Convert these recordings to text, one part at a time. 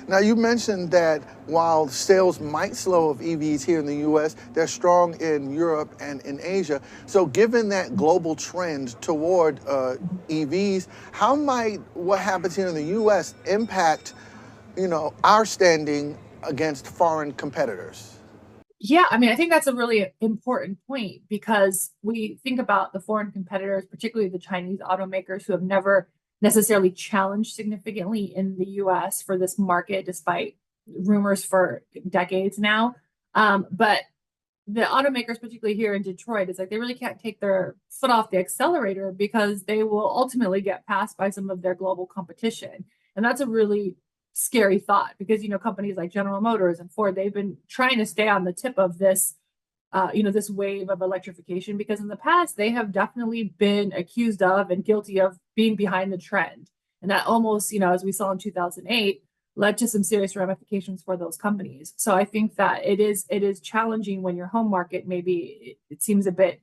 Now, you mentioned that while sales might slow of EVs here in the US, they're strong in Europe and in Asia. So, given that global trend toward EVs, how might what happens here in the US impact, our standing against foreign competitors? Yeah, I mean, I think that's a really important point because we think about the foreign competitors, particularly the Chinese automakers who have never necessarily challenged significantly in the US for this market, despite rumors for decades now. But the automakers, particularly here in Detroit, is like they really can't take their foot off the accelerator because they will ultimately get passed by some of their global competition. And that's a really scary thought because companies like General Motors and Ford, they've been trying to stay on the tip of this this wave of electrification because in the past they have definitely been accused of and guilty of being behind the trend. And that almost, as we saw in 2008, led to some serious ramifications for those companies. So I think that it is challenging when your home market maybe it seems a bit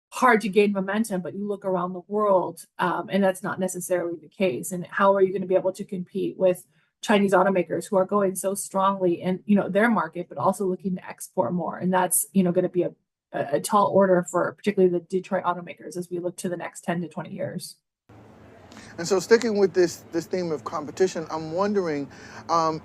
hard to gain momentum, but you look around the world and that's not necessarily the case. And how are you going to be able to compete with Chinese automakers who are going so strongly in their market, but also looking to export more? And that's going to be a tall order for particularly the Detroit automakers as we look to the next 10 to 20 years. And so, sticking with this theme of competition, I'm wondering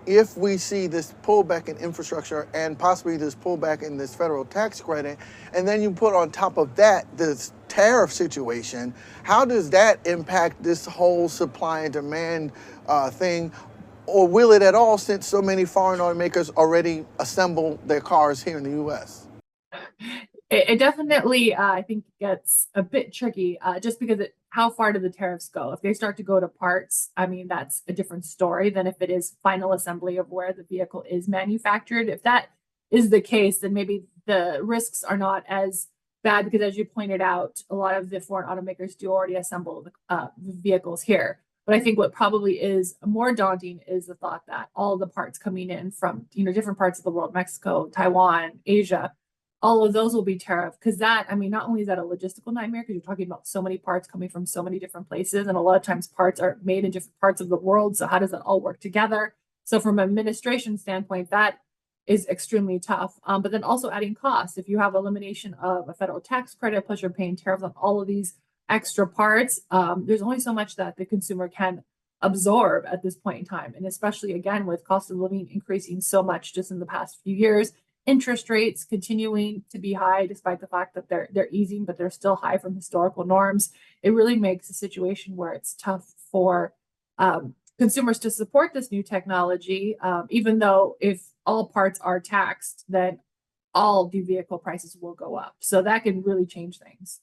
if we see this pullback in infrastructure and possibly this pullback in this federal tax credit, and then you put on top of that this tariff situation, how does that impact this whole supply and demand thing? Or will it at all, since so many foreign automakers already assemble their cars here in the US? It definitely, I think, gets a bit tricky just because how far do the tariffs go? If they start to go to parts, I mean, that's a different story than if it is final assembly of where the vehicle is manufactured. If that is the case, then maybe the risks are not as bad because, as you pointed out, a lot of the foreign automakers do already assemble the vehicles here. But I think what probably is more daunting is the thought that all the parts coming in from different parts of the world, Mexico, Taiwan, Asia, all of those will be tariffed because that, I mean, not only is that a logistical nightmare because you're talking about so many parts coming from so many different places, and a lot of times parts are made in different parts of the world. So how does that all work together? So from an administration standpoint, that is extremely tough. But then also adding costs. If you have elimination of a federal tax credit, plus you're paying tariffs on all of these extra parts, there's only so much that the consumer can absorb at this point in time. And especially again, with cost of living increasing so much just in the past few years, interest rates continuing to be high despite the fact that they're easing, but they're still high from historical norms. It really makes a situation where it's tough for consumers to support this new technology, even though if all parts are taxed, then all the vehicle prices will go up. So that can really change things.